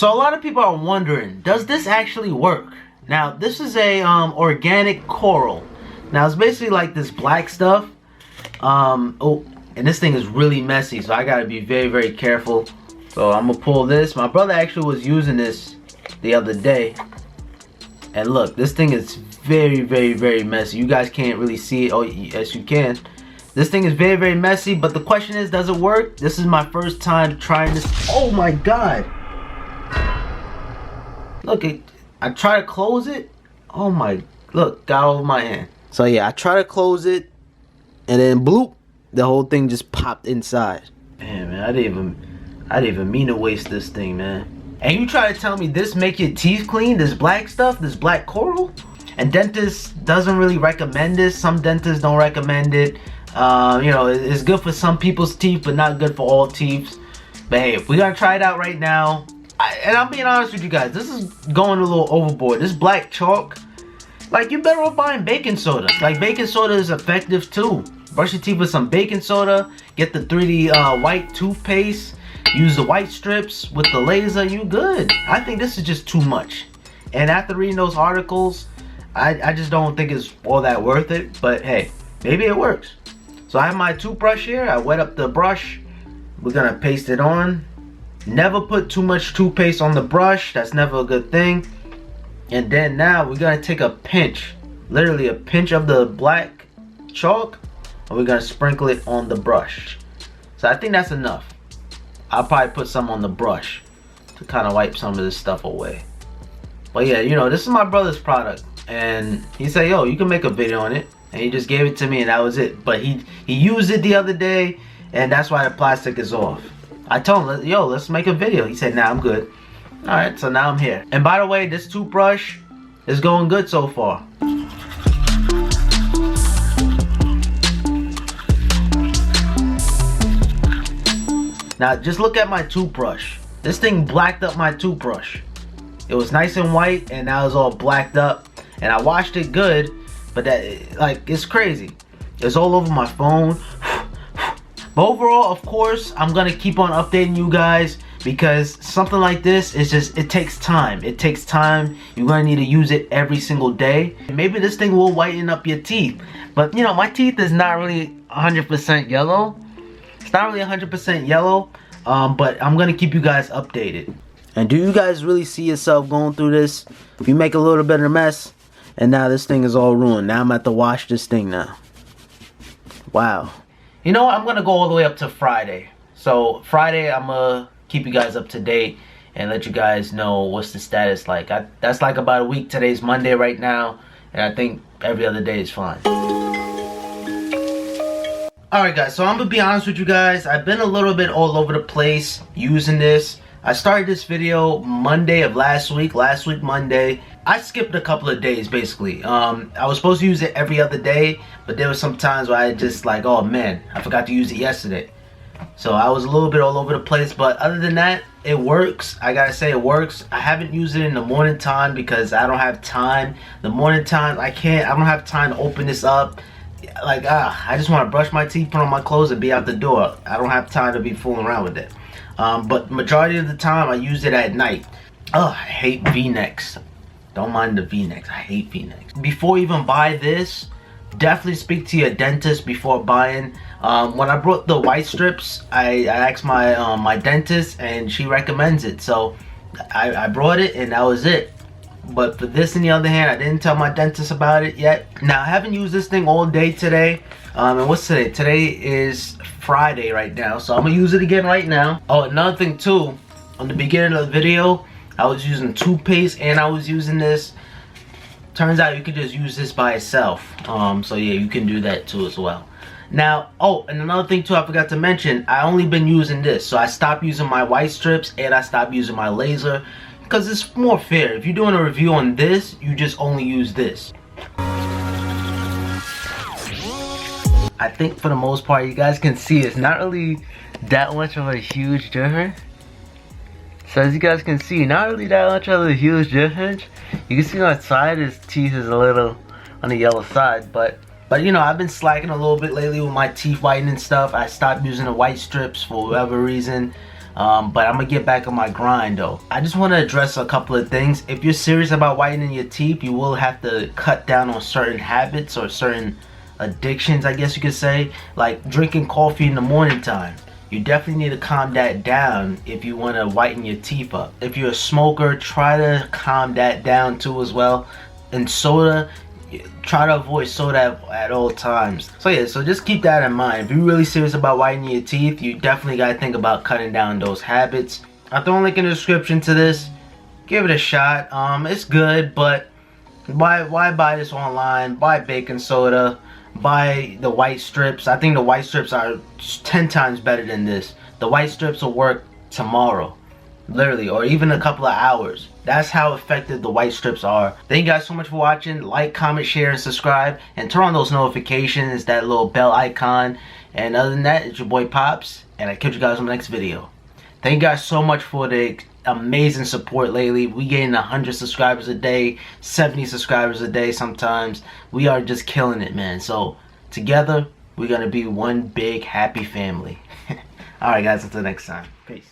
So a lot of people are wondering, does this actually work? Now this is a organic coral. Now it's basically like this black stuff. Oh, and this thing is really messy, so I gotta be very, very careful. So I'm gonna pull this. My brother actually was using this the other day. And look, this thing is very, very, very messy. You guys can't really see it. Oh, yes you can. This thing is very, very messy, but the question is, does it work? This is my first time trying this. Oh my God. Look, I try to close it. Oh my, look, got over my hand. So yeah, I try to close it, and then bloop, the whole thing just popped inside. Man, I didn't even mean to waste this thing, man. And you try to tell me this make your teeth clean, this black stuff, this black coral? And dentists doesn't really recommend this. Some dentists don't recommend it. You know, it's good for some people's teeth, but not good for all teeth. But hey, we're gonna try it out right now. And I'm being honest with you guys, this is going a little overboard. This black chalk, like, you're better off buying baking soda. Like, baking soda is effective too. Brush your teeth with some baking soda, get the 3D white toothpaste, use the white strips with the laser, you good. I think this is just too much. And after reading those articles, I just don't think it's all that worth it. But hey, maybe it works. So I have my toothbrush here. I wet up the brush. We're gonna paste it on. Never put too much toothpaste on the brush. That's never a good thing. And then now we're gonna take a pinch, literally a pinch of the black chalk, and we're gonna sprinkle it on the brush. So I think that's enough. I'll probably put some on the brush to kind of wipe some of this stuff away. But yeah, you know, this is my brother's product, and he said, yo, you can make a video on it, and he just gave it to me, and that was it. But he used it the other day, and that's why the plastic is off. I told him, yo, let's make a video. He said, nah, I'm good. All right, so now I'm here. And by the way, this toothbrush is going good so far. Now, just look at my toothbrush. This thing blacked up my toothbrush. It was nice and white, and now it's all blacked up. And I washed it good, but that, like, it's crazy. It's all over my phone. But overall, of course, I'm gonna keep on updating you guys, because something like this is just, it takes time. It takes time. You're gonna need to use it every single day. Maybe this thing will whiten up your teeth. But you know, my teeth is not really 100% yellow. It's not really 100% yellow, but I'm gonna keep you guys updated. And do you guys really see yourself going through this? If you make a little bit of a mess, and now this thing is all ruined. Now I'm gonna have to wash this thing now. Wow. You know what? I'm gonna go all the way up to Friday. So Friday, I'm gonna keep you guys up to date and let you guys know what's the status like. That's like about a week. Today's Monday right now, and I think every other day is fine. Alright guys, so I'm gonna be honest with you guys. I've been a little bit all over the place using this. I started this video Monday of last week Monday. I skipped a couple of days basically. I was supposed to use it every other day, but there were some times where I just like, oh man, I forgot to use it yesterday. So I was a little bit all over the place, but other than that, it works. I gotta say it works. I haven't used it in the morning time because I don't have time. The morning time, I don't have time to open this up. Like, I just want to brush my teeth, put on my clothes, and be out the door. I don't have time to be fooling around with it. But majority of the time, I use it at night. I hate V-necks. Don't mind the V-necks. I hate V-necks. Before you even buy this, definitely speak to your dentist before buying. When I brought the white strips, I asked my my dentist, and she recommends it. So I brought it, and that was it. But for this, on the other hand, I didn't tell my dentist about it yet. Now, I haven't used this thing all day today. And what's today? Today is Friday right now. So I'm going to use it again right now. Oh, another thing too. On the beginning of the video, I was using toothpaste and I was using this. Turns out you can just use this by itself. So yeah, you can do that too as well. Now, oh, and another thing too I forgot to mention. I only been using this. So I stopped using my white strips and I stopped using my laser. Because it's more fair. If you're doing a review on this, you just only use this. I think for the most part, you guys can see it's not really that much of a huge difference. So as you guys can see, not really that much of a huge difference. You can see on the side, his teeth is a little on the yellow side, but you know, I've been slacking a little bit lately with my teeth whitening stuff. I stopped using the white strips for whatever reason. But I'm gonna get back on my grind though. I just want to address a couple of things. If you're serious about whitening your teeth, you will have to cut down on certain habits or certain addictions, I guess you could say, like drinking coffee in the morning time. You definitely need to calm that down if you want to whiten your teeth up. If you're a smoker, try to calm that down too as well. And soda, try to avoid soda at all times. So yeah, so just keep that in mind. If you're really serious about whitening your teeth, you definitely got to think about cutting down those habits. I'll throw a link in the description to this. Give it a shot. It's good, but why buy this online? Buy baking soda. Buy the white strips. I think the white strips are 10 times better than this. The white strips will work tomorrow, literally, or even a couple of hours. That's how effective the white strips are. Thank you guys so much for watching. Like, comment, share, and subscribe, and turn on those notifications, that little bell icon. And other than that, it's your boy Pops, and I'll catch you guys on the next video. Thank you guys so much for the amazing support lately. We getting 100 subscribers a day, 70 subscribers a day sometimes. We are just killing it, man. So together we're gonna be one big happy family. Alright guys, until next time, peace.